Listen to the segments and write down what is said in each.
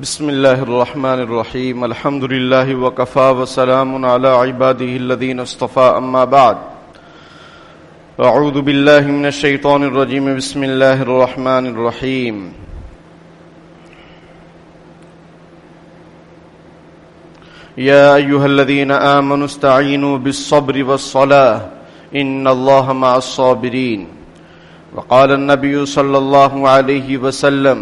بسم الله الرحمن الرحيم الحمد لله وكفى وسلام على عباده الذين اصطفى أما بعد أعوذ بالله من الشيطان الرجيم بسم الله الرحمن الرحيم يا أيها الذين آمنوا استعينوا بالصبر والصلاة إن الله مع الصابرين وقال النبي صلى الله عليه وسلم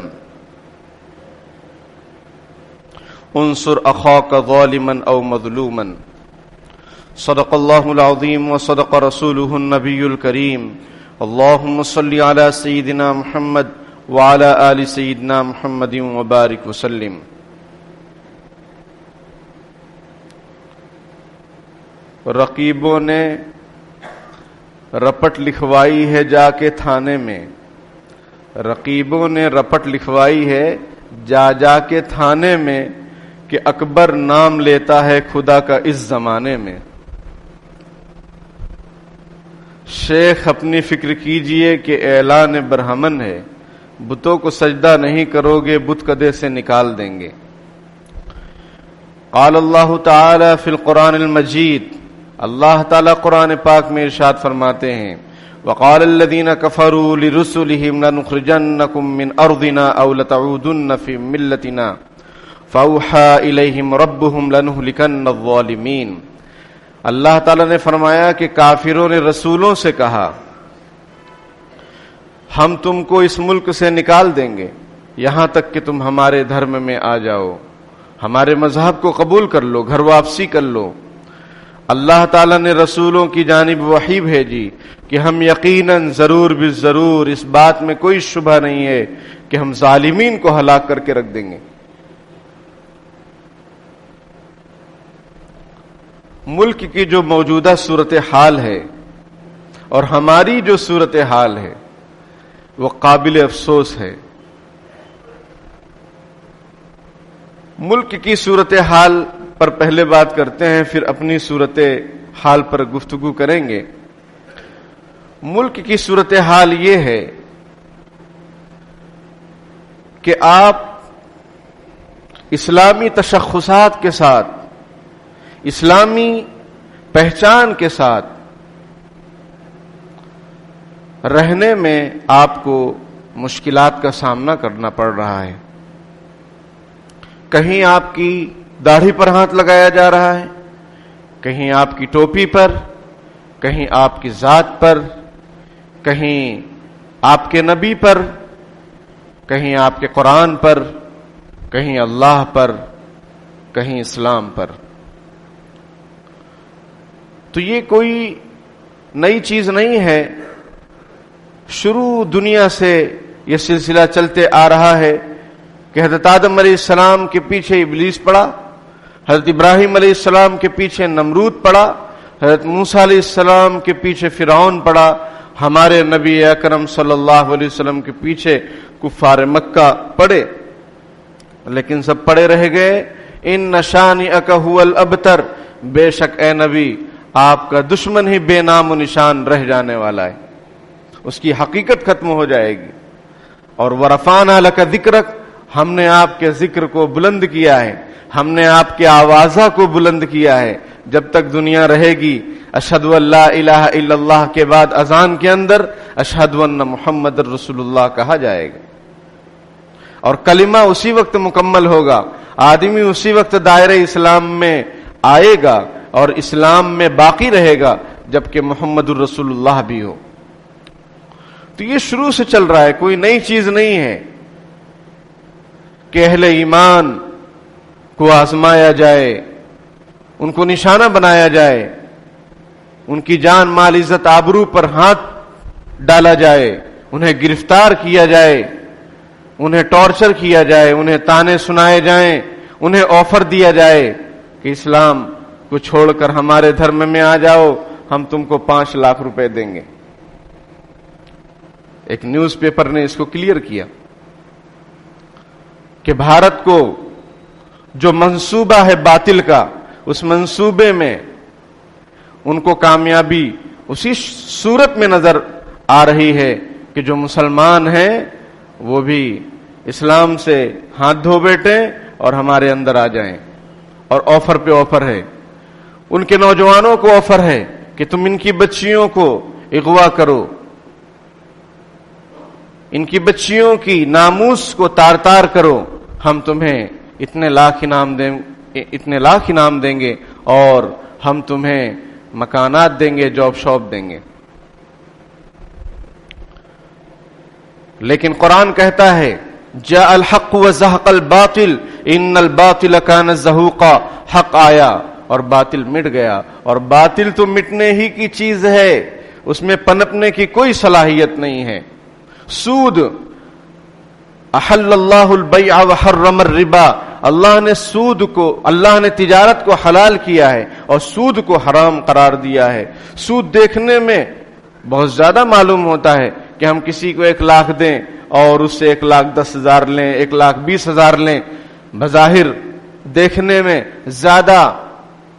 انصر اخاك ظالما او مظلوما صدق الله العظيم وصدق رسوله النبي الكريم اللهم صل على سيدنا محمد وعلى آل سيدنا محمد وبارك وسلم. رقیبوں نے رپٹ لکھوائی ہے جا کے تھانے میں، رقیبوں نے رپٹ لکھوائی ہے جا کے تھانے میں کہ اکبر نام لیتا ہے خدا کا اس زمانے میں. شیخ اپنی فکر کیجئے کہ اعلان برہمن ہے، بتوں کو سجدہ نہیں کرو گے بت کدے سے نکال دیں گے. قال اللہ تعالی فی القرآن المجید، اللہ تعالی قرآن پاک میں ارشاد فرماتے ہیں وقال الذین کفروا لرسلهم لنخرجنکم من ارضنا او لتعودن فی ملتنا فَأَوْحَى إِلَيْهِمْ رَبُّهُمْ لَنُهْلِكَنَّ الظَّالِمِينَ. اللہ تعالیٰ نے فرمایا کہ کافروں نے رسولوں سے کہا ہم تم کو اس ملک سے نکال دیں گے یہاں تک کہ تم ہمارے دھرم میں آ جاؤ، ہمارے مذہب کو قبول کر لو، گھر واپسی کر لو. اللہ تعالیٰ نے رسولوں کی جانب وحی بھیجی کہ ہم یقیناً ضرور بالضرور اس بات میں کوئی شبہ نہیں ہے کہ ہم ظالمین کو ہلاک کر کے رکھ دیں گے. ملک کی جو موجودہ صورتحال ہے اور ہماری جو صورتحال ہے وہ قابل افسوس ہے. ملک کی صورتحال پر پہلے بات کرتے ہیں، پھر اپنی صورتحال پر گفتگو کریں گے. ملک کی صورتحال یہ ہے کہ آپ اسلامی تشخصات کے ساتھ، اسلامی پہچان کے ساتھ رہنے میں آپ کو مشکلات کا سامنا کرنا پڑ رہا ہے. کہیں آپ کی داڑھی پر ہاتھ لگایا جا رہا ہے، کہیں آپ کی ٹوپی پر، کہیں آپ کی ذات پر، کہیں آپ کے نبی پر، کہیں آپ کے قرآن پر، کہیں اللہ پر، کہیں اسلام پر. تو یہ کوئی نئی چیز نہیں ہے، شروع دنیا سے یہ سلسلہ چلتے آ رہا ہے کہ حضرت آدم علیہ السلام کے پیچھے ابلیس پڑا، حضرت ابراہیم علیہ السلام کے پیچھے نمرود پڑا، حضرت موسیٰ علیہ السلام کے پیچھے فرعون پڑا، ہمارے نبی اکرم صلی اللہ علیہ وسلم کے پیچھے کفار مکہ پڑے، لیکن سب پڑے رہ گئے. ان شانئک ھو الابتر، بے شک اے نبی آپ کا دشمن ہی بے نام و نشان رہ جانے والا ہے، اس کی حقیقت ختم ہو جائے گی. اور ورفعنا لک ذکرک، ہم نے آپ کے ذکر کو بلند کیا ہے، ہم نے آپ کے آوازہ کو بلند کیا ہے. جب تک دنیا رہے گی اشہد ان لا الہ الا اللہ کے بعد اذان کے اندر اشہد ان محمد رسول اللہ کہا جائے گا، اور کلمہ اسی وقت مکمل ہوگا، آدمی اسی وقت دائرہ اسلام میں آئے گا اور اسلام میں باقی رہے گا جبکہ محمد الرسول اللہ بھی ہو. تو یہ شروع سے چل رہا ہے، کوئی نئی چیز نہیں ہے کہ اہل ایمان کو آزمایا جائے، ان کو نشانہ بنایا جائے، ان کی جان مال عزت آبرو پر ہاتھ ڈالا جائے، انہیں گرفتار کیا جائے، انہیں ٹارچر کیا جائے، انہیں تانے سنائے جائیں، انہیں آفر دیا جائے کہ اسلام کو چھوڑ کر ہمارے دھرم میں آ جاؤ، ہم تم کو 5 لاکھ روپے دیں گے. ایک نیوز پیپر نے اس کو کلیئر کیا کہ بھارت کو جو منصوبہ ہے باطل کا، اس منصوبے میں ان کو کامیابی اسی صورت میں نظر آ رہی ہے کہ جو مسلمان ہیں وہ بھی اسلام سے ہاتھ دھو بیٹھیں اور ہمارے اندر آ جائیں. اور آفر پہ آفر ہے. ان کے نوجوانوں کو آفر ہے کہ تم ان کی بچیوں کو اغوا کرو, ان کی بچیوں کی ناموس کو تار تار کرو, ہم تمہیں اتنے لاکھ انعام دیں گے اور ہم تمہیں مکانات دیں گے, جاب شاپ دیں گے. لیکن قرآن کہتا ہے جاء الحق وزهق الباطل ان الباطل كان زهوقا, حق آیا اور باطل مٹ گیا, اور باطل تو مٹنے ہی کی چیز ہے, اس میں پنپنے کی کوئی صلاحیت نہیں ہے. سود, احل اللہ البیع وحرم الربا, اللہ نے سود کو, اللہ نے تجارت کو حلال کیا ہے اور سود کو حرام قرار دیا ہے. سود دیکھنے میں بہت زیادہ معلوم ہوتا ہے کہ ہم کسی کو 1 لاکھ دیں اور اس سے 1,10,000 لیں, 1,20,000 لیں, بظاہر دیکھنے میں زیادہ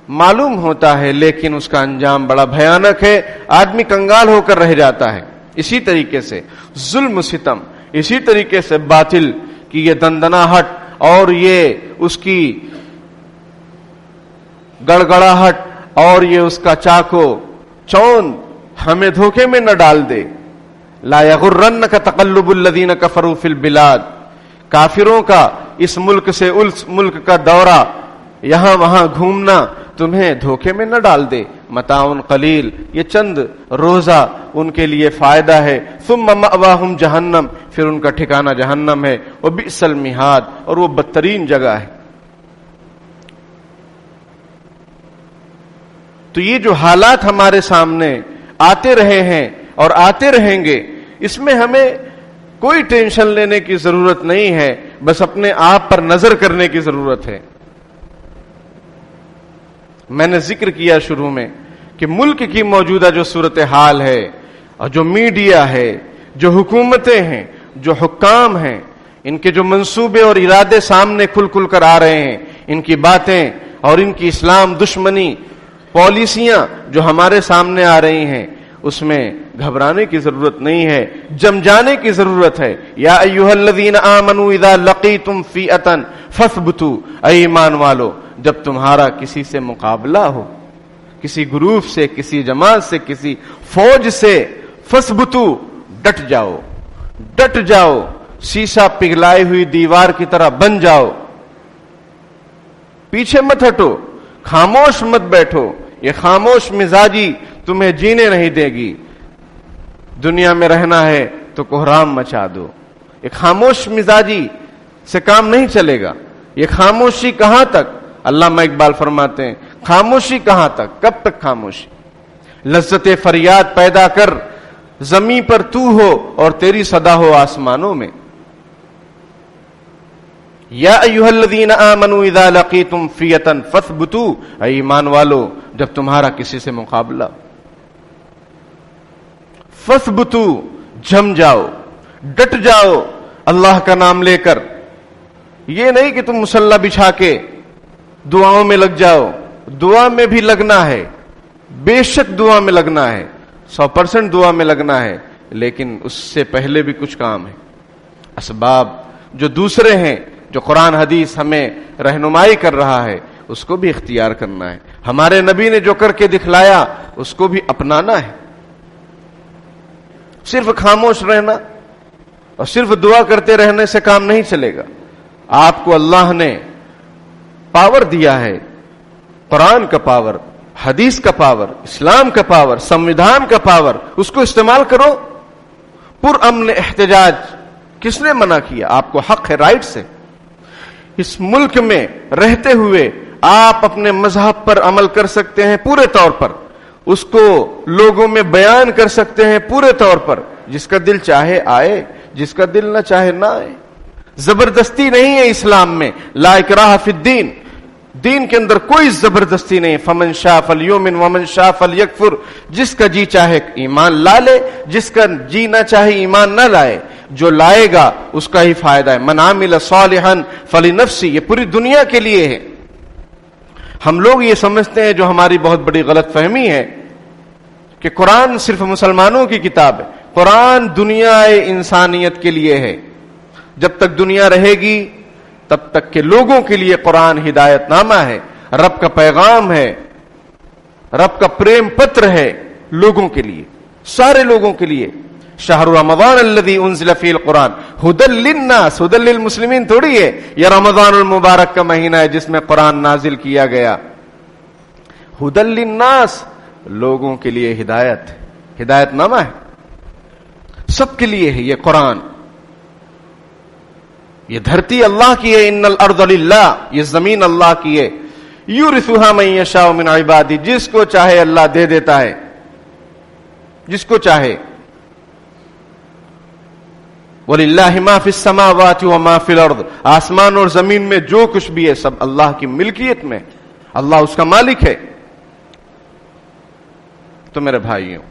معلوم ہوتا ہے, لیکن اس کا انجام بڑا بھیانک ہے, آدمی کنگال ہو کر رہ جاتا ہے. اسی طریقے سے ظلم و ستم, اسی طریقے سے باطل کی یہ دندناہٹ اور یہ اس کی گڑگڑاہٹ اور یہ اس کا چاقو چوند ہمیں دھوکے میں نہ ڈال دے. لا یغرنک تقلب الذین کفروا فی البلاد, کافروں کا اس ملک سے اس ملک کا دورہ, یہاں وہاں گھومنا تمہیں دھوکے میں نہ ڈال دے. متاع قلیل, یہ چند روزہ ان کے لیے فائدہ ہے. ثم مأواہم جہنم, پھر ان کا ٹھکانہ جہنم ہے. وبئس المہاد, اور وہ بدترین جگہ ہے. تو یہ جو حالات ہمارے سامنے آتے رہے ہیں اور آتے رہیں گے, اس میں ہمیں کوئی ٹینشن لینے کی ضرورت نہیں ہے, بس اپنے آپ پر نظر کرنے کی ضرورت ہے. میں نے ذکر کیا شروع میں کہ ملک کی موجودہ جو صورتحال ہے اور جو میڈیا ہے, جو حکومتیں ہیں, جو حکام ہیں, ان کے جو منصوبے اور ارادے سامنے کھل کھل کر آ رہے ہیں, ان کی باتیں اور ان کی اسلام دشمنی پالیسیاں جو ہمارے سامنے آ رہی ہیں, اس میں گھبرانے کی ضرورت نہیں ہے, جم جانے کی ضرورت ہے. یا ایھا الذین آمنوا اذا لقیتم فئۃ فاثبتوا, اے ایمان والو جب تمہارا کسی سے مقابلہ ہو, کسی گروپ سے, کسی جماعت سے, کسی فوج سے, فاثبتوا, ڈٹ جاؤ, ڈٹ جاؤ, شیشہ پگھلائی ہوئی دیوار کی طرح بن جاؤ, پیچھے مت ہٹو, خاموش مت بیٹھو. یہ خاموش مزاجی تمہیں جینے نہیں دے گی. دنیا میں رہنا ہے تو کوہرام مچا دو. یہ خاموش مزاجی سے کام نہیں چلے گا. یہ خاموشی کہاں تک؟ علامہ اقبال فرماتے ہیں خاموشی کہاں تک, کب تک خاموشی؟ لذت فریاد پیدا کر, زمین پر تو ہو اور تیری صدا ہو آسمانوں میں. یا ایھا الذین آمنوا اذا لقیتم فئۃ فاثبتوا, اے ایمان والو جب تمہارا کسی سے مقابلہ, فاثبتوا, جم جاؤ, ڈٹ جاؤ اللہ کا نام لے کر. یہ نہیں کہ تم مصلی بچھا کے دعاؤں میں لگ جاؤ. دعا میں بھی لگنا ہے, بے شک دعا میں لگنا ہے, 100% دعا میں لگنا ہے, لیکن اس سے پہلے بھی کچھ کام ہے. اسباب جو دوسرے ہیں, جو قرآن حدیث ہمیں رہنمائی کر رہا ہے, اس کو بھی اختیار کرنا ہے. ہمارے نبی نے جو کر کے دکھلایا اس کو بھی اپنانا ہے. صرف خاموش رہنا اور صرف دعا کرتے رہنے سے کام نہیں چلے گا. آپ کو اللہ نے پاور دیا ہے, قرآن کا پاور, حدیث کا پاور, اسلام کا پاور, سمویدھان کا پاور, اس کو استعمال کرو. پر امن احتجاج کس نے منع کیا؟ آپ کو حق ہے, رائٹ سے. اس ملک میں رہتے ہوئے آپ اپنے مذہب پر عمل کر سکتے ہیں پورے طور پر, اس کو لوگوں میں بیان کر سکتے ہیں پورے طور پر. جس کا دل چاہے آئے, جس کا دل نہ چاہے نہ آئے. زبردستی نہیں ہے اسلام میں, لا اکراہ فی الدین, دین کے اندر کوئی زبردستی نہیں. فمن شاء فلیؤمن ومن شاء فلیکفر, جس کا جی چاہے ایمان لا لے, جس کا جی نہ چاہے ایمان نہ لائے. جو لائے گا اس کا ہی فائدہ ہے. من عمل صالحا فلنفسہ, یہ پوری دنیا کے لیے ہے. ہم لوگ یہ سمجھتے ہیں, جو ہماری بہت بڑی غلط فہمی ہے, کہ قرآن صرف مسلمانوں کی کتاب ہے. قرآن دنیا انسانیت کے لیے ہے. جب تک دنیا رہے گی تب تک کہ لوگوں کے لیے قرآن ہدایت نامہ ہے، رب کا پیغام ہے، رب کا پریم پتر ہے لوگوں کے لیے، سارے لوگوں کے لیے۔ شہر رمضان الذی انزل فیہ القرآن ھدی للناس، ھدی للمسلمین تھوڑی ہے، یہ رمضان المبارک کا مہینہ ہے جس میں قرآن نازل کیا گیا۔ ھدی للناس، لوگوں کے لیے ہدایت، ہدایت نامہ ہے، سب کے لیے ہے یہ قرآن۔ یہ دھرتی اللہ کی ہے، ان الارض للہ، یہ زمین اللہ کی ہے، یورثھا من یشاء من عبادہ، جس کو چاہے اللہ دے دیتا ہے، جس کو چاہے۔ وَلِلَّهِ مَا فِي السَّمَاوَاتِ وَمَا فِي الْأَرْضِ، آسمان اور زمین میں جو کچھ بھی ہے سب اللہ کی ملکیت میں، اللہ اس کا مالک ہے۔ تو میرے بھائیوں،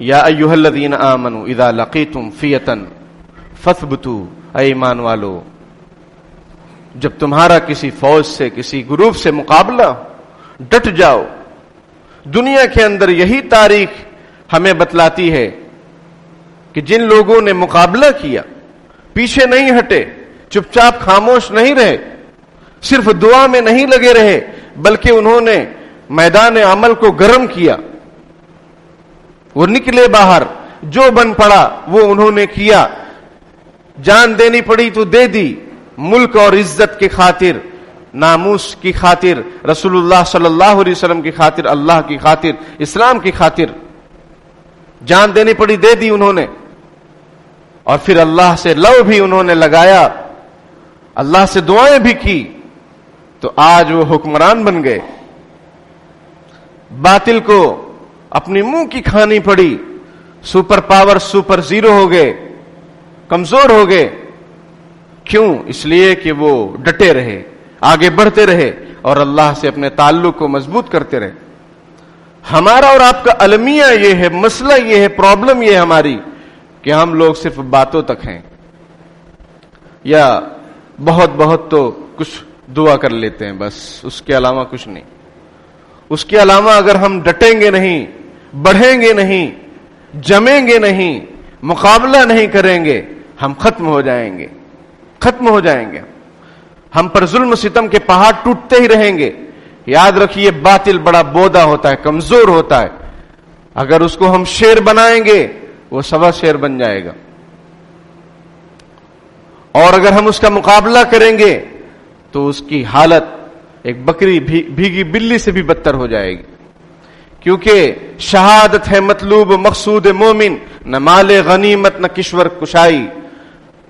یا ایھا الذین آمنوا اذا لقیتم فئۃ فاثبتوا، اے ایمان والو، جب تمہارا کسی فوج سے، کسی گروپ سے مقابلہ، ڈٹ جاؤ۔ دنیا کے اندر یہی تاریخ ہمیں بتلاتی ہے کہ جن لوگوں نے مقابلہ کیا، پیچھے نہیں ہٹے، چپ چاپ خاموش نہیں رہے، صرف دعا میں نہیں لگے رہے، بلکہ انہوں نے میدان عمل کو گرم کیا، وہ نکلے باہر، جو بن پڑا وہ انہوں نے کیا، جان دینی پڑی تو دے دی، ملک اور عزت کی خاطر، ناموس کی خاطر، رسول اللہ صلی اللہ علیہ وسلم کی خاطر، اللہ کی خاطر، اسلام کی خاطر جان دینی پڑی، دے دی انہوں نے۔ اور پھر اللہ سے لو بھی انہوں نے لگایا، اللہ سے دعائیں بھی کی، تو آج وہ حکمران بن گئے۔ باطل کو اپنی منہ کی کھانی پڑی، سپر پاور، سپر زیرو ہو گئے، کمزور ہو گئے۔ کیوں؟ اس لیے کہ وہ ڈٹے رہے، آگے بڑھتے رہے اور اللہ سے اپنے تعلق کو مضبوط کرتے رہے۔ ہمارا اور آپ کا المیہ یہ ہے، مسئلہ یہ ہے، پرابلم یہ ہے ہماری کہ ہم لوگ صرف باتوں تک ہیں، یا بہت بہت تو کچھ دعا کر لیتے ہیں بس، اس کے علاوہ کچھ نہیں۔ اس کے علاوہ اگر ہم ڈٹیں گے نہیں، بڑھیں گے نہیں، جمیں گے نہیں، مقابلہ نہیں کریں گے، ہم ختم ہو جائیں گے، ختم ہو جائیں گے۔ ہم پر ظلم و ستم کے پہاڑ ٹوٹتے ہی رہیں گے۔ یاد رکھیے، باطل بڑا بودا ہوتا ہے، کمزور ہوتا ہے، اگر اس کو ہم شیر بنائیں گے وہ سوا شیر بن جائے گا، اور اگر ہم اس کا مقابلہ کریں گے تو اس کی حالت ایک بکری بھیگی بلی سے بھی بدتر ہو جائے گی۔ کیونکہ شہادت ہے مطلوب مقصود مومن، نہ مال غنیمت نہ کشور کشائی۔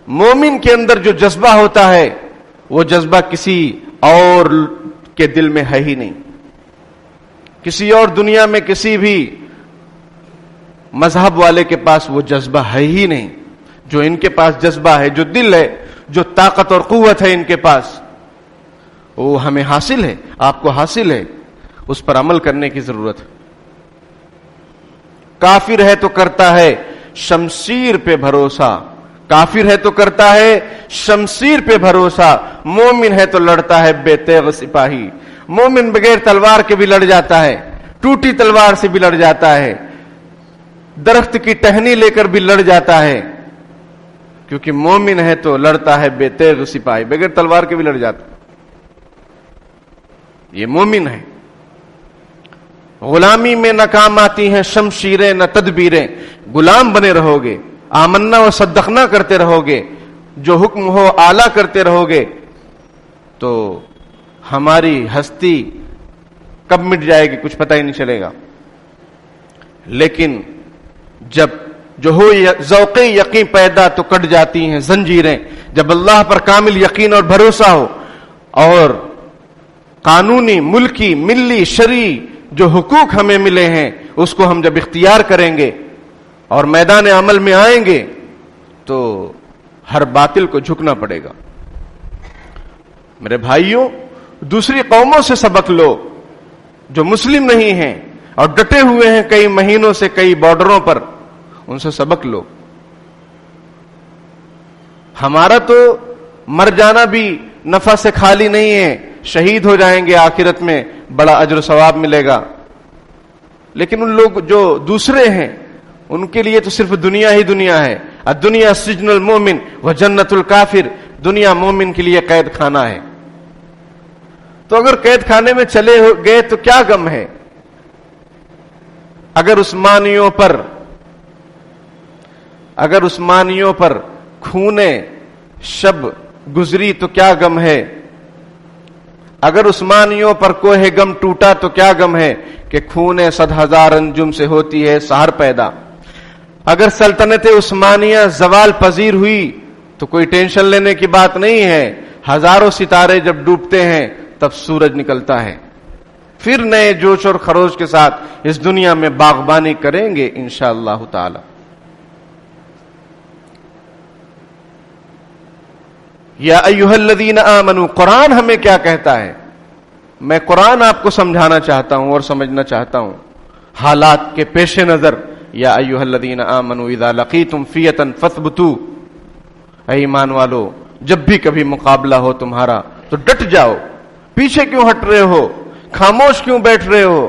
مومن کے اندر جو جذبہ ہوتا ہے وہ جذبہ کسی اور کے دل میں ہے ہی نہیں، کسی اور دنیا میں کسی بھی مذہب والے کے پاس وہ جذبہ ہے ہی نہیں۔ جو ان کے پاس جذبہ ہے، جو دل ہے، جو طاقت اور قوت ہے ان کے پاس، وہ ہمیں حاصل ہے، آپ کو حاصل ہے، اس پر عمل کرنے کی ضرورت ہے۔ کافر ہے تو کرتا ہے شمشیر پہ بھروسہ، کافر ہے تو کرتا ہے شمشیر پہ بھروسہ، مومن ہے تو لڑتا ہے بے تیغ سپاہی۔ مومن بغیر تلوار کے بھی لڑ جاتا ہے، ٹوٹی تلوار سے بھی لڑ جاتا ہے، درخت کی ٹہنی لے کر بھی لڑ جاتا ہے، کیونکہ مومن ہے تو لڑتا ہے بے تیغ سپاہی، بغیر تلوار کے بھی لڑ جاتا ہے۔ یہ مومن ہے۔ غلامی میں نہ کام آتی ہیں شمشیریں نہ تدبیریں، غلام بنے رہو گے، آمنا و صدقنا کرتے رہو گے، جو حکم ہو اعلیٰ کرتے رہو گے، تو ہماری ہستی کب مٹ جائے گی کچھ پتہ ہی نہیں چلے گا۔ لیکن جب جو ہو ذوق یقین پیدا تو کٹ جاتی ہیں زنجیریں، جب اللہ پر کامل یقین اور بھروسہ ہو، اور قانونی، ملکی، ملی، شرعی جو حقوق ہمیں ملے ہیں اس کو ہم جب اختیار کریں گے اور میدان عمل میں آئیں گے تو ہر باطل کو جھکنا پڑے گا۔ میرے بھائیوں، دوسری قوموں سے سبق لو جو مسلم نہیں ہیں اور ڈٹے ہوئے ہیں کئی مہینوں سے کئی بارڈروں پر، ان سے سبق لو۔ ہمارا تو مر جانا بھی نفع سے خالی نہیں ہے، شہید ہو جائیں گے، آخرت میں بڑا اجر و ثواب ملے گا، لیکن ان لوگ جو دوسرے ہیں ان کے لیے تو صرف دنیا ہی دنیا ہے۔ الدنیا سجن المومن و جنت الکافر، دنیا مومن کے لیے قید خانہ ہے. تو اگر قید خانے میں چلے گئے تو کیا غم ہے؟ اگر عثمانیوں پر خونے شب گزری تو کیا غم ہے؟ اگر عثمانیوں پر کوہ غم ٹوٹا تو کیا غم ہے کہ خون 100,000 انجم سے ہوتی ہے سحر پیدا. اگر سلطنت عثمانیہ زوال پذیر ہوئی تو کوئی ٹینشن لینے کی بات نہیں ہے. ہزاروں ستارے جب ڈوبتے ہیں تب سورج نکلتا ہے. پھر نئے جوش اور خروش کے ساتھ اس دنیا میں باغبانی کریں گے انشاءاللہ تعالی. یا ایھا الذین آمنوا، قرآن ہمیں کیا کہتا ہے؟ میں قرآن آپ کو سمجھانا چاہتا ہوں اور سمجھنا چاہتا ہوں حالات کے پیش نظر. یا ایھا الذین آمنوا اذا لقیتم فئۃ فاثبتوا، اے ایمان والو جب بھی کبھی مقابلہ ہو تمہارا تو ڈٹ جاؤ. پیچھے کیوں ہٹ رہے ہو؟ خاموش کیوں بیٹھ رہے ہو؟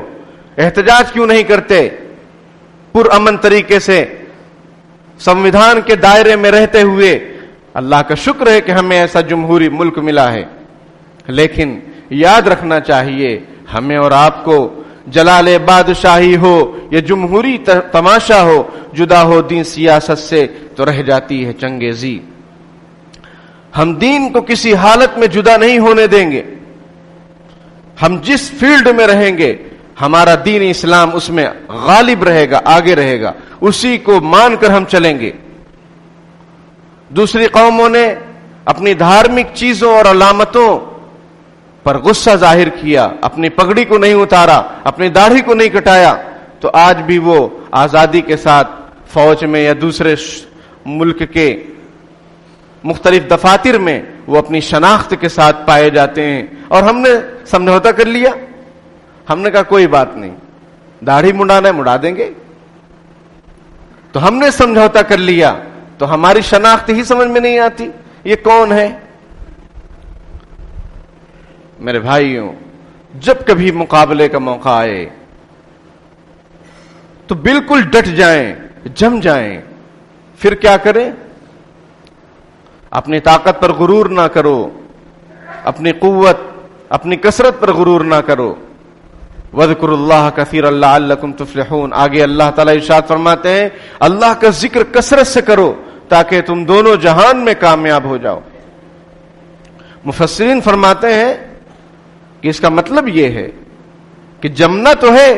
احتجاج کیوں نہیں کرتے؟ پرامن طریقے سے سنویدھان کے دائرے میں رہتے ہوئے. اللہ کا شکر ہے کہ ہمیں ایسا جمہوری ملک ملا ہے، لیکن یاد رکھنا چاہیے ہمیں اور آپ کو جلال بادشاہی ہو یا جمہوری تماشا ہو، جدا ہو دین سیاست سے تو رہ جاتی ہے چنگیزی. ہم دین کو کسی حالت میں جدا نہیں ہونے دیں گے. ہم جس فیلڈ میں رہیں گے ہمارا دین اسلام اس میں غالب رہے گا، آگے رہے گا، اسی کو مان کر ہم چلیں گے. دوسری قوموں نے اپنی دھارمک چیزوں اور علامتوں پر غصہ ظاہر کیا، اپنی پگڑی کو نہیں اتارا، اپنی داڑھی کو نہیں کٹایا، تو آج بھی وہ آزادی کے ساتھ فوج میں یا دوسرے ملک کے مختلف دفاتر میں وہ اپنی شناخت کے ساتھ پائے جاتے ہیں. اور ہم نے سمجھوتا کر لیا. ہم نے کہا کوئی بات نہیں، داڑھی مڈانا ہے مڈا دیں گے. تو ہم نے سمجھوتا کر لیا تو ہماری شناخت ہی سمجھ میں نہیں آتی یہ کون ہے. میرے بھائیوں، جب کبھی مقابلے کا موقع آئے تو بالکل ڈٹ جائیں، جم جائیں. پھر کیا کریں؟ اپنی طاقت پر غرور نہ کرو، اپنی قوت، اپنی کثرت پر غرور نہ کرو. وَاذْكُرُوا اللَّهَ كَثِيرًا لَعَلَّكُمْ تُفْلِحُونَ. آگے اللہ تعالیٰ ارشاد فرماتے ہیں اللہ کا ذکر کثرت سے کرو تاکہ تم دونوں جہان میں کامیاب ہو جاؤ. مفسرین فرماتے ہیں کہ اس کا مطلب یہ ہے کہ جمنا تو ہے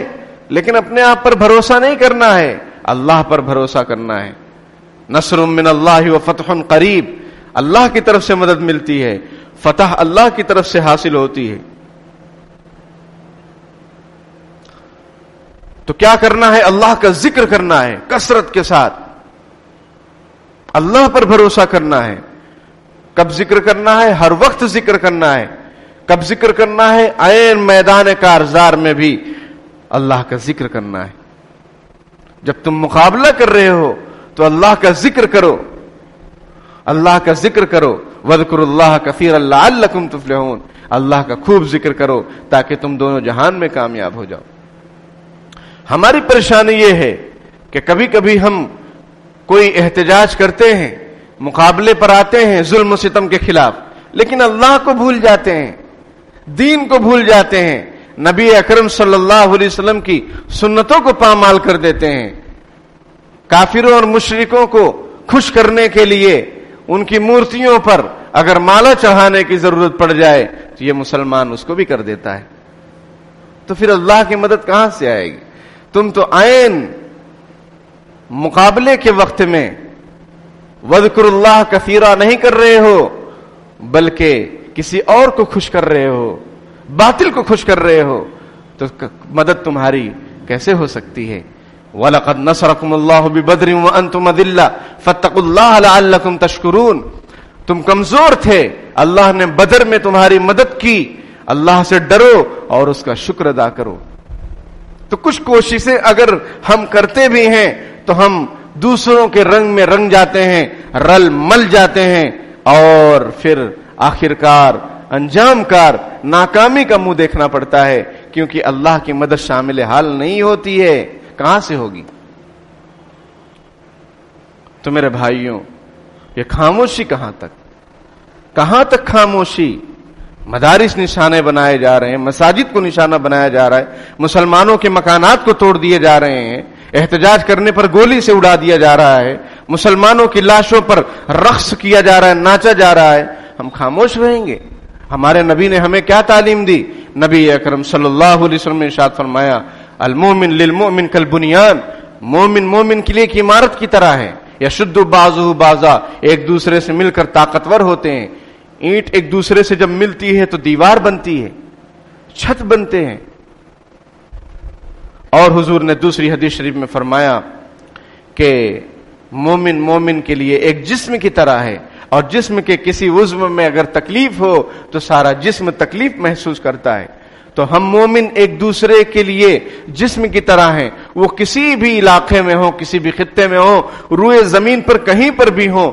لیکن اپنے آپ پر بھروسہ نہیں کرنا ہے، اللہ پر بھروسہ کرنا ہے. نصر من اللہ وفتح قریب، اللہ کی طرف سے مدد ملتی ہے، فتح اللہ کی طرف سے حاصل ہوتی ہے. تو کیا کرنا ہے؟ اللہ کا ذکر کرنا ہے کثرت کے ساتھ، اللہ پر بھروسہ کرنا ہے. کب ذکر کرنا ہے؟ ہر وقت ذکر کرنا ہے. کب ذکر کرنا ہے؟ عین میدان کارزار میں بھی اللہ کا ذکر کرنا ہے. جب تم مقابلہ کر رہے ہو تو اللہ کا ذکر کرو، اللہ کا ذکر کرو. وَاذْكُرُوا اللَّهَ كَثِيرًا لَعَلَّكُمْ تُفْلِحُونَ. اللہ کا خوب ذکر کرو تاکہ تم دونوں جہان میں کامیاب ہو جاؤ. ہماری پریشانی یہ ہے کہ کبھی کبھی ہم کوئی احتجاج کرتے ہیں، مقابلے پر آتے ہیں ظلم و ستم کے خلاف، لیکن اللہ کو بھول جاتے ہیں، دین کو بھول جاتے ہیں، نبی اکرم صلی اللہ علیہ وسلم کی سنتوں کو پامال کر دیتے ہیں. کافروں اور مشرکوں کو خوش کرنے کے لیے ان کی مورتیوں پر اگر مالا چڑھانے کی ضرورت پڑ جائے تو یہ مسلمان اس کو بھی کر دیتا ہے. تو پھر اللہ کی مدد کہاں سے آئے گی؟ تم تو عین مقابلے کے وقت میں وَاذْكُرُوا اللَّهَ كَثِيرًا نہیں کر رہے ہو بلکہ کسی اور کو خوش کر رہے ہو، باطل کو خوش کر رہے ہو، تو مدد تمہاری کیسے ہو سکتی ہے؟ وَلَقَدْ نَصَرَكُمُ اللَّهُ بِبَدْرٍ وَأَنْتُمْ أَذِلَّةٌ فَاتَّقُوا اللَّهَ لَعَلَّكُمْ تَشْكُرُونَ. تم کمزور تھے، اللہ نے بدر میں تمہاری مدد کی، اللہ سے ڈرو اور اس کا شکر ادا کرو. تو کچھ کوششیں اگر ہم کرتے بھی ہیں تو ہم دوسروں کے رنگ میں رنگ جاتے ہیں، رل مل جاتے ہیں، اور پھر آخرکار انجام کار ناکامی کا منہ دیکھنا پڑتا ہے، کیونکہ اللہ کی مدد شامل حال نہیں ہوتی ہے. کہاں سے ہوگی؟ تو میرے بھائیوں، یہ خاموشی کہاں تک؟ کہاں تک خاموشی؟ مدارس نشانے بنائے جا رہے ہیں، مساجد کو نشانہ بنایا جا رہا ہے، مسلمانوں کے مکانات کو توڑ دیے جا رہے ہیں، احتجاج کرنے پر گولی سے اڑا دیا جا رہا ہے، مسلمانوں کی لاشوں پر رقص کیا جا رہا ہے، ناچا جا رہا ہے، ہم خاموش رہیں گے؟ ہمارے نبی نے ہمیں کیا تعلیم دی؟ نبی اکرم صلی اللہ علیہ وسلم نے ارشاد فرمایا المومن للمؤمن کالبنیان، مومن مومن کے لیے ایک عمارت کی طرح ہے، یشد بعضہ بعضا، ایک دوسرے سے مل کر طاقتور ہوتے ہیں، اینٹ ایک دوسرے سے جب ملتی ہے تو دیوار بنتی ہے، چھت بنتے ہیں۔ اور حضور نے دوسری حدیث شریف میں فرمایا کہ مومن مومن کے لیے ایک جسم کی طرح ہے، اور جسم کے کسی عضو میں اگر تکلیف ہو تو سارا جسم تکلیف محسوس کرتا ہے۔ تو ہم مومن ایک دوسرے کے لیے جسم کی طرح ہیں، وہ کسی بھی علاقے میں ہو، کسی بھی خطے میں ہو، روئے زمین پر کہیں پر بھی ہو،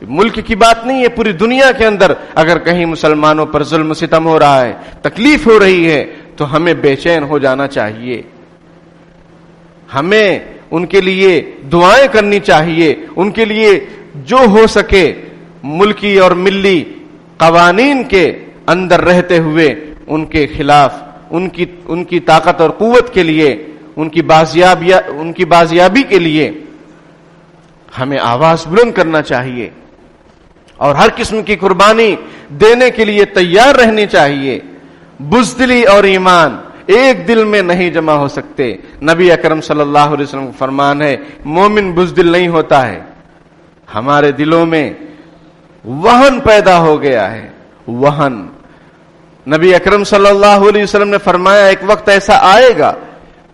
ملک کی بات نہیں ہے، پوری دنیا کے اندر اگر کہیں مسلمانوں پر ظلم ستم ہو رہا ہے، تکلیف ہو رہی ہے، تو ہمیں بے چین ہو جانا چاہیے، ہمیں ان کے لیے دعائیں کرنی چاہیے، ان کے لیے جو ہو سکے ملکی اور ملی قوانین کے اندر رہتے ہوئے ان کے خلاف ان کی طاقت اور قوت کے لیے، ان کی بازیابی کے لیے ہمیں آواز بلند کرنا چاہیے، اور ہر قسم کی قربانی دینے کے لیے تیار رہنی چاہیے۔ بزدلی اور ایمان ایک دل میں نہیں جمع ہو سکتے۔ نبی اکرم صلی اللہ علیہ وسلم کا فرمان ہے مومن بزدل نہیں ہوتا ہے۔ ہمارے دلوں میں وہن پیدا ہو گیا ہے، وہن۔ نبی اکرم صلی اللہ علیہ وسلم نے فرمایا ایک وقت ایسا آئے گا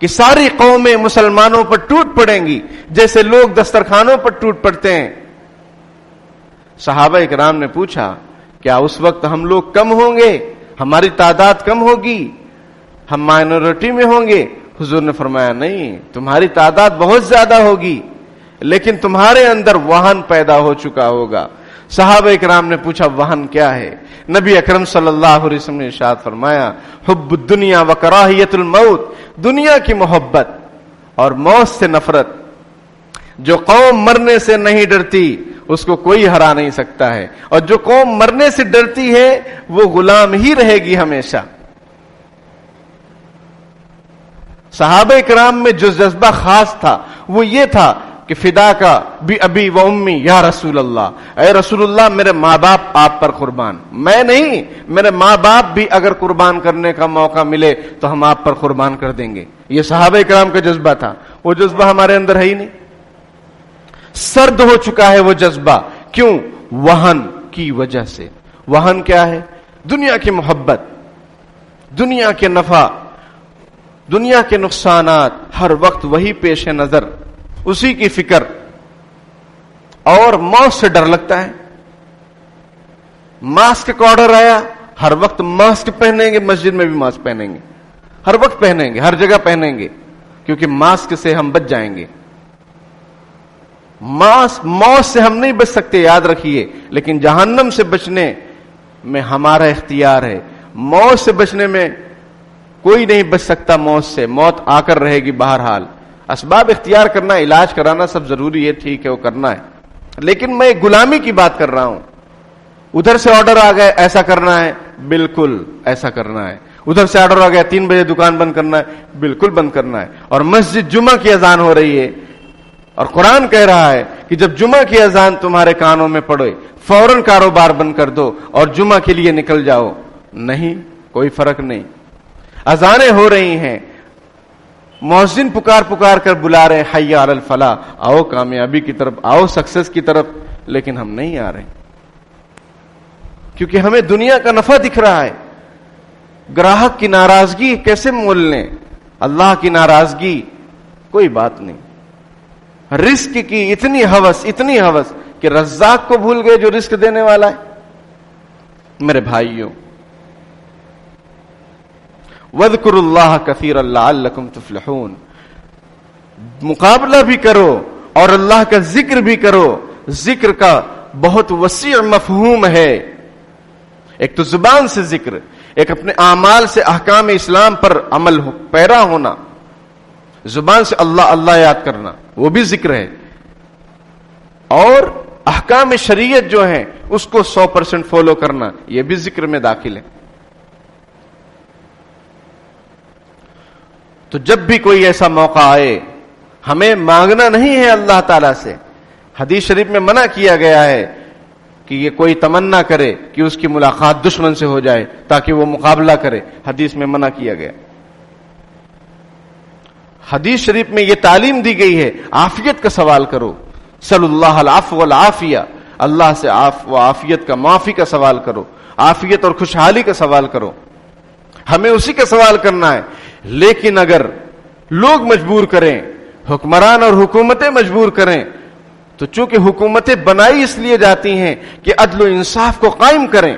کہ ساری قومیں مسلمانوں پر ٹوٹ پڑیں گی جیسے لوگ دسترخوانوں پر ٹوٹ پڑتے ہیں۔ صحابہ اکرام نے پوچھا کیا اس وقت ہم لوگ کم ہوں گے، ہماری تعداد کم ہوگی، ہم مائنورٹی میں ہوں گے؟ حضور نے فرمایا نہیں، تمہاری تعداد بہت زیادہ ہوگی، لیکن تمہارے اندر وہن پیدا ہو چکا ہوگا۔ صحابہ اکرام نے پوچھا وہن کیا ہے؟ نبی اکرم صلی اللہ علیہ وسلم نے ارشاد فرمایا حب الدنیا و کراہیت الموت، دنیا کی محبت اور موت سے نفرت۔ جو قوم مرنے سے نہیں ڈرتی اس کو کوئی ہرا نہیں سکتا ہے، اور جو قوم مرنے سے ڈرتی ہے وہ غلام ہی رہے گی ہمیشہ۔ صحابہ کرام میں جو جذبہ خاص تھا وہ یہ تھا کہ فدا کا بھی ابی و امی یا رسول اللہ، اے رسول اللہ میرے ماں باپ آپ پر قربان، میں نہیں، میرے ماں باپ بھی اگر قربان کرنے کا موقع ملے تو ہم آپ پر قربان کر دیں گے۔ یہ صحابہ کرام کا جذبہ تھا، وہ جذبہ ہمارے اندر ہے ہی نہیں، سرد ہو چکا ہے وہ جذبہ۔ کیوں؟ وہن کی وجہ سے۔ وہن کیا ہے؟ دنیا کی محبت، دنیا کے نفع، دنیا کے نقصانات، ہر وقت وہی پیش نظر، اسی کی فکر، اور موت سے ڈر لگتا ہے۔ ماسک کا آرڈر آیا، ہر وقت ماسک پہنیں گے، مسجد میں بھی ماسک پہنیں گے، ہر وقت پہنیں گے، ہر جگہ پہنیں گے، کیونکہ ماسک سے ہم بچ جائیں گے۔ موت سے ہم نہیں بچ سکتے، یاد رکھیے، لیکن جہنم سے بچنے میں ہمارا اختیار ہے۔ موت سے بچنے میں کوئی نہیں بچ سکتا، موت سے، موت آ کر رہے گی بہرحال۔ اسباب اختیار کرنا، علاج کرانا سب ضروری ہے، ٹھیک ہے، وہ کرنا ہے، لیکن میں غلامی کی بات کر رہا ہوں۔ ادھر سے آرڈر آ گئے ایسا کرنا ہے، بالکل ایسا کرنا ہے۔ ادھر سے آرڈر آ گیا 3 بجے دکان بند کرنا ہے، بالکل بند کرنا ہے۔ اور مسجد جمعہ کی اذان ہو رہی ہے، اور قرآن کہہ رہا ہے کہ جب جمعہ کی اذان تمہارے کانوں میں پڑے فوراً کاروبار بند کر دو اور جمعہ کے لیے نکل جاؤ۔ نہیں، کوئی فرق نہیں۔ اذانیں ہو رہی ہیں، مؤذن پکار پکار کر بلا رہے ہیں حی علی الفلاح، آؤ کامیابی کی طرف، آؤ سکسیس کی طرف، لیکن ہم نہیں آ رہے کیونکہ ہمیں دنیا کا نفع دکھ رہا ہے۔ گراہک کی ناراضگی کیسے مول لیں؟ اللہ کی ناراضگی کوئی بات نہیں۔ رزق کی اتنی ہوس کہ رزاق کو بھول گئے جو رزق دینے والا ہے۔ میرے بھائیوں، وَاذْكُرُوا اللَّهَ كَثِيرًا لَعَلَّكُمْ تُفْلِحُونَ، مقابلہ بھی کرو اور اللہ کا ذکر بھی کرو۔ ذکر کا بہت وسیع مفہوم ہے، ایک تو زبان سے ذکر، ایک اپنے اعمال سے احکام اسلام پر عمل پیرا ہونا، زبان سے اللہ اللہ یاد کرنا، وہ بھی ذکر ہے، اور احکام شریعت جو ہیں اس کو 100% فالو کرنا، یہ بھی ذکر میں داخل ہے۔ تو جب بھی کوئی ایسا موقع آئے، ہمیں مانگنا نہیں ہے اللہ تعالی سے۔ حدیث شریف میں منع کیا گیا ہے کہ یہ کوئی تمنا کرے کہ اس کی ملاقات دشمن سے ہو جائے تاکہ وہ مقابلہ کرے، حدیث میں منع کیا گیا۔ حدیث شریف میں یہ تعلیم دی گئی ہے عافیت کا سوال کرو، صلی اللہ العفو والعافیہ، اللہ سے عافیت کا، معافی کا سوال کرو، عافیت اور خوشحالی کا سوال کرو، ہمیں اسی کا سوال کرنا ہے۔ لیکن اگر لوگ مجبور کریں، حکمران اور حکومتیں مجبور کریں، تو چونکہ حکومتیں بنائی اس لیے جاتی ہیں کہ عدل و انصاف کو قائم کریں،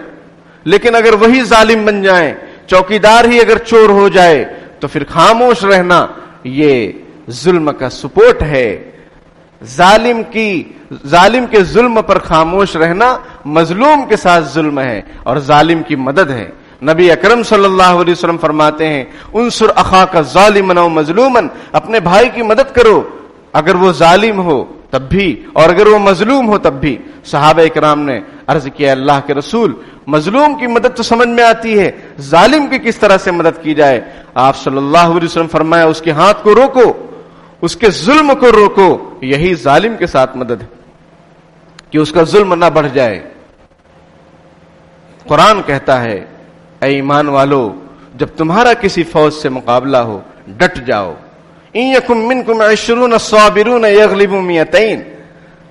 لیکن اگر وہی ظالم بن جائیں، چوکیدار ہی اگر چور ہو جائے، تو پھر خاموش رہنا یہ ظلم کا سپورٹ ہے۔ ظالم کے ظلم پر خاموش رہنا مظلوم کے ساتھ ظلم ہے اور ظالم کی مدد ہے۔ نبی اکرم صلی اللہ علیہ وسلم فرماتے ہیں انصر اخاک ظالما او مظلوما، اپنے بھائی کی مدد کرو اگر وہ ظالم ہو تب بھی اور اگر وہ مظلوم ہو تب بھی۔ صحابہ اکرام نے عرض کیا اللہ کے رسول، مظلوم کی مدد تو سمجھ میں آتی ہے، ظالم کی کس طرح سے مدد کی جائے؟ آپ صلی اللہ علیہ وسلم فرمایا اس کے ہاتھ کو روکو، اس کے ظلم کو روکو، یہی ظالم کے ساتھ مدد ہے کہ اس کا ظلم نہ بڑھ جائے۔ قرآن کہتا ہے اے ایمان والو، جب تمہارا کسی فوج سے مقابلہ ہو ڈٹ جاؤ۔ ان یکم منکم 20 صابرون یغلبوا 200۔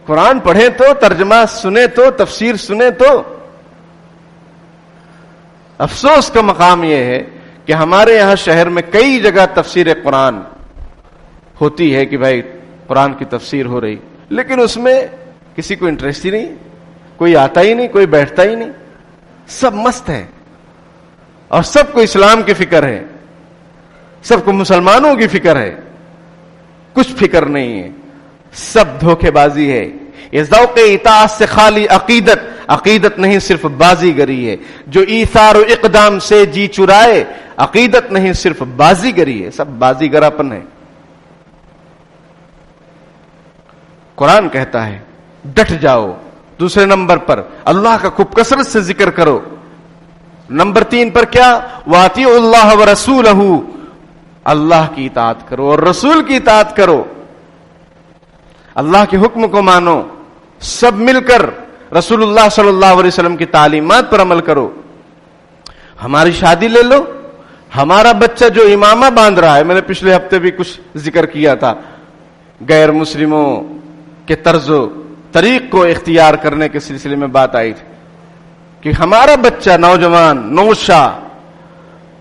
قرآن پڑھیں تو، ترجمہ سنیں تو، تفسیر سنیں تو۔ افسوس کا مقام یہ ہے کہ ہمارے یہاں شہر میں کئی جگہ تفسیر قرآن ہوتی ہے کہ بھائی قرآن کی تفسیر ہو رہی، لیکن اس میں کسی کو انٹرسٹ ہی نہیں، کوئی آتا ہی نہیں، کوئی بیٹھتا ہی نہیں، سب مست ہے اور سب کو اسلام کی فکر ہے، سب کو مسلمانوں کی فکر ہے، کچھ فکر نہیں ہے، سب دھوکے بازی ہے۔ یہ ذوق اطاعت سے خالی عقیدت نہیں، صرف بازی گری ہے۔ جو ایثار و اقدام سے جی چرائے، عقیدت نہیں صرف بازی گری ہے، سب بازی گراپن ہے۔ قرآن کہتا ہے ڈٹ جاؤ۔ دوسرے نمبر پر اللہ کا خوب کثرت سے ذکر کرو۔ نمبر 3 پر کیا؟ وَأَطِيعُوا اللَّهَ وَرَسُولَهُ، اللہ کی اطاعت کرو اور رسول کی اطاعت کرو، اللہ کے حکم کو مانو، سب مل کر رسول اللہ صلی اللہ علیہ وسلم کی تعلیمات پر عمل کرو۔ ہماری شادی لے لو، ہمارا بچہ جو امامہ باندھ رہا ہے، میں نے پچھلے ہفتے بھی کچھ ذکر کیا تھا، غیر مسلموں کے طرز و طریق کو اختیار کرنے کے سلسلے میں بات آئی تھی کہ ہمارا بچہ نوجوان نوشا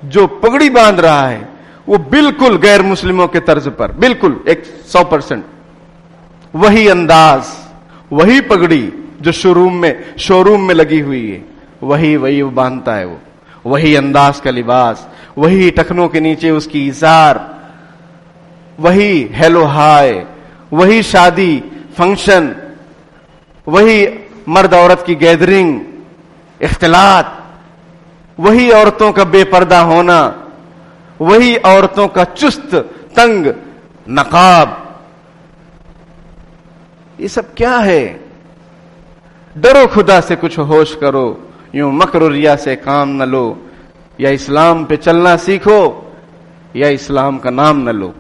جو پگڑی باندھ رہا ہے وہ بالکل غیر مسلموں کے طرز پر، بالکل 100% وہی انداز، وہی پگڑی جو شو روم میں لگی ہوئی ہے، وہی وہ باندھتا ہے، وہ وہی انداز کا لباس، وہی ٹخنوں کے نیچے اس کی ازار، وہی ہیلو ہائے، وہی شادی فنکشن، وہی مرد عورت کی گیدرنگ، اختلاط، وہی عورتوں کا بے پردہ ہونا، وہی عورتوں کا چست تنگ نقاب۔ یہ سب کیا ہے؟ ڈرو خدا سے، کچھ ہوش کرو، یوں مکر و ریا سے کام نہ لو، یا اسلام پہ چلنا سیکھو یا اسلام کا نام نہ لو۔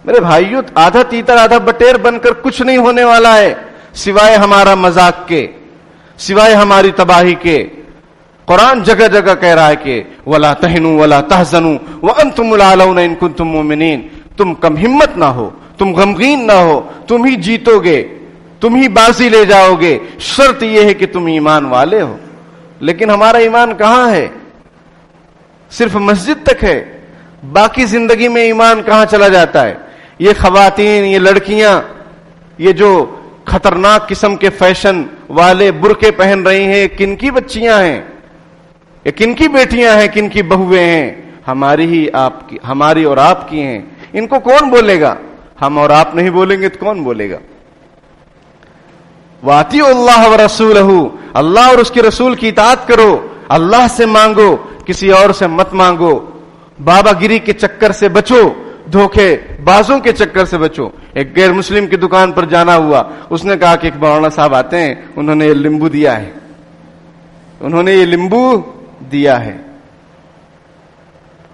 میرے بھائیوں، آدھا تیتر آدھا بٹیر بن کر کچھ نہیں ہونے والا ہے سوائے ہمارا مذاق کے، سوائے ہماری تباہی کے۔ قرآن جگہ جگہ کہہ رہا ہے کہ وَلَا تَهِنُوا وَلَا تَحْزَنُوا وَأَنْتُمُ الْأَعْلَوْنَ إِن كُنتُم مُؤْمِنِينَ، تم کم ہمت نہ ہو، تم غمگین نہ ہو، تم ہی جیتو گے، تم ہی بازی لے جاؤ گے، شرط یہ ہے کہ تم ایمان والے ہو۔ لیکن ہمارا ایمان کہاں ہے؟ صرف مسجد تک ہے، باقی زندگی میں ایمان کہاں چلا جاتا ہے؟ یہ خواتین، یہ لڑکیاں، یہ جو خطرناک قسم کے فیشن والے برقعے پہن رہی ہیں، کن کی بچیاں ہیں؟ یہ کن کی بیٹیاں ہیں، کن کی بہویں ہیں؟ ہماری ہی آپ کی، ہماری اور آپ کی ہیں۔ ان کو کون بولے گا؟ ہم اور آپ نہیں بولیں گے تو کون بولے گا؟ وَأَطِيعُوا اللَّهَ وَرَسُولَهُ، اللہ اور اس کے رسول کی اطاعت کرو، اللہ سے مانگو، کسی اور سے مت مانگو، بابا گیری کے چکر سے بچو، دھوکے بازوں کے چکر سے بچو۔ ایک غیر مسلم کی دکان پر جانا ہوا، اس نے کہا کہ ایک مولانا صاحب آتے ہیں، انہوں نے یہ لیمبو دیا ہے، انہوں نے یہ لیمبو دیا ہے،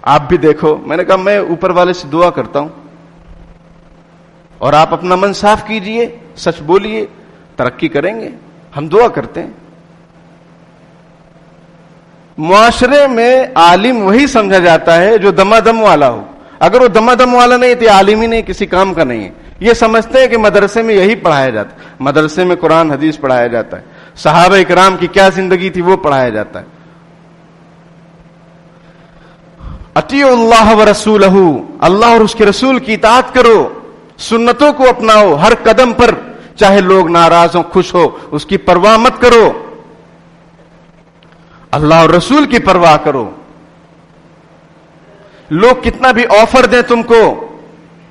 آپ بھی دیکھو۔ میں نے کہا میں اوپر والے سے دعا کرتا ہوں اور آپ اپنا من صاف کیجئے، سچ بولیے، ترقی کریں گے، ہم دعا کرتے ہیں۔ معاشرے میں عالم وہی سمجھا جاتا ہے جو دمادم والا ہو، اگر وہ دمادم والا نہیں تو عالم ہی نہیں، کسی کام کا نہیں ہے۔ یہ سمجھتے ہیں کہ مدرسے میں یہی پڑھایا جاتا ہے، مدرسے میں قرآن حدیث پڑھایا جاتا ہے، صحابہ اکرام کی کیا زندگی تھی وہ پڑھایا جاتا ہے۔ اطیعوا اللہ ورسولہ، اللہ اور اس کے رسول کی اطاعت کرو، سنتوں کو اپناؤ ہر قدم پر، چاہے لوگ ناراض ہوں خوش ہو اس کی پرواہ مت کرو، اللہ اور رسول کی پرواہ کرو۔ لوگ کتنا بھی آفر دیں تم کو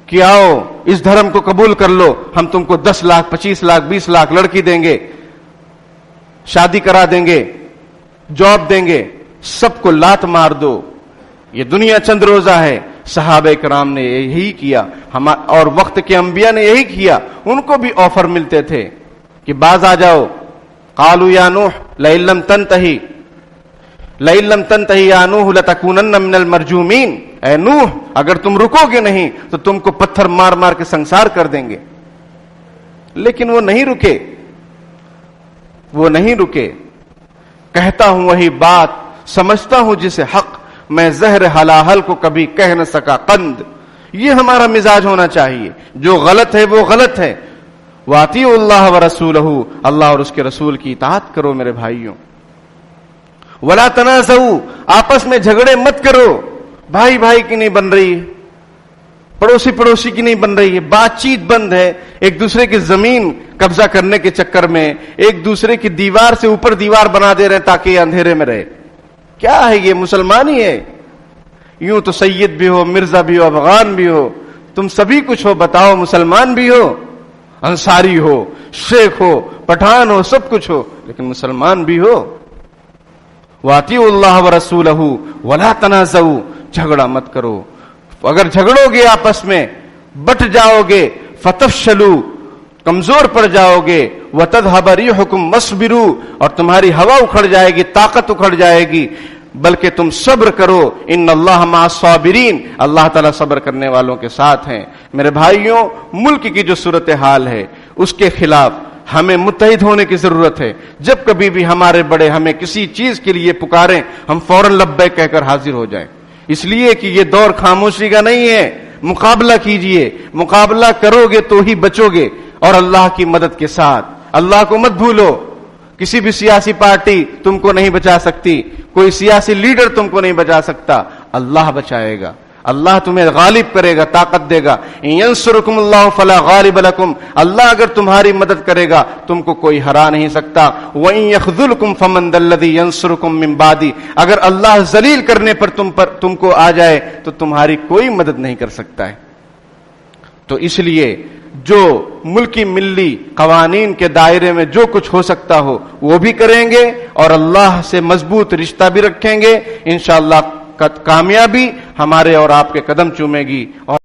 کہ آؤ اس دھرم کو قبول کر لو، ہم تم کو 10 لاکھ 25 لاکھ 20 لاکھ لڑکی دیں گے، شادی کرا دیں گے، جاب دیں گے، سب کو لات مار دو، یہ دنیا چند روزہ ہے۔ صحابہ کرام نے یہی کیا، اور وقت کے انبیاء نے یہی کیا، ان کو بھی آفر ملتے تھے کہ باز آ جاؤ۔ قالوا یا نوح لئن لم تنتہی یا نوح لتکونن من المرجومین، اے نوح اگر تم رکو گے نہیں تو تم کو پتھر مار مار کے سنسار کر دیں گے۔ لیکن وہ نہیں رکے، کہتا ہوں وہی بات، سمجھتا ہوں جسے حق، میں زہر حلاحل کو کبھی کہہ نہ سکا قند۔ یہ ہمارا مزاج ہونا چاہیے، جو غلط ہے وہ غلط ہے۔ وَأَطِيعُوا اللَّهَ وَرَسُولَهُ، اللہ اور اس کے رسول کی اطاعت کرو میرے بھائیوں۔ وَلَا تَنَازَعُوا، آپس میں جھگڑے مت کرو، بھائی بھائی کی نہیں بن رہی ہے، پڑوسی کی نہیں بن رہی ہے، بات چیت بند ہے، ایک دوسرے کی زمین قبضہ کرنے کے چکر میں ایک دوسرے کی دیوار سے اوپر دیوار بنا دے رہے ہیں تاکہ یہ اندھیرے میں رہے۔ کیا ہے یہ؟ مسلمان ہی ہے؟ یوں تو سید بھی ہو، مرزا بھی ہو، افغان بھی ہو، تم سبھی کچھ ہو، بتاؤ مسلمان بھی ہو، انصاری ہو، شیخ ہو، پٹھان ہو، سب کچھ ہو، لیکن مسلمان بھی ہو۔ وَأَطِيعُوا اللَّهَ وَرَسُولَهُ وَلَا تَنَازَعُوا، جھگڑا مت کرو، اگر جھگڑو گے آپس میں بٹ جاؤ گے، فَتَفْشَلُوا، کمزور پڑ جاؤ گے، وَتَذْهَبَ رِيحُكُمْ وَاصْبِرُوا، اور تمہاری ہوا اکھڑ جائے گی، طاقت اکھڑ جائے گی، بلکہ تم صبر کرو، ان اللہ مع الصابرین، اللہ تعالیٰ صبر کرنے والوں کے ساتھ ہیں۔ میرے بھائیوں، ملک کی جو صورتحال ہے اس کے خلاف ہمیں متحد ہونے کی ضرورت ہے۔ جب کبھی بھی ہمارے بڑے ہمیں کسی چیز کے لیے پکاریں، ہم فوراً لبیک کہہ کر حاضر ہو جائیں، اس لیے کہ یہ دور خاموشی کا نہیں ہے، مقابلہ کیجئے، مقابلہ کرو گے تو ہی بچو گے، اور اللہ کی مدد کے ساتھ۔ اللہ کو مت بھولو، کسی بھی سیاسی پارٹی تم کو نہیں بچا سکتی، کوئی سیاسی لیڈر تم کو نہیں بچا سکتا، اللہ بچائے گا، اللہ تمہیں غالب کرے گا، طاقت دے گا۔ ینصرکم اللہ فلا غالب لکم، اللہ اگر تمہاری مدد کرے گا تم کو کوئی ہرا نہیں سکتا۔ وَإِن يَخْذُلْكُمْ فَمَنْ ذَا الَّذِي يَنصُرُكُم مِّن بَعْدِهِ، اگر اللہ ذلیل کرنے پر تم کو آ جائے تو تمہاری کوئی مدد نہیں کر سکتا ہے۔ تو اس لیے جو ملکی ملی قوانین کے دائرے میں جو کچھ ہو سکتا ہو وہ بھی کریں گے، اور اللہ سے مضبوط رشتہ بھی رکھیں گے، انشاءاللہ کامیابی ہمارے اور آپ کے قدم چومے گی۔ اور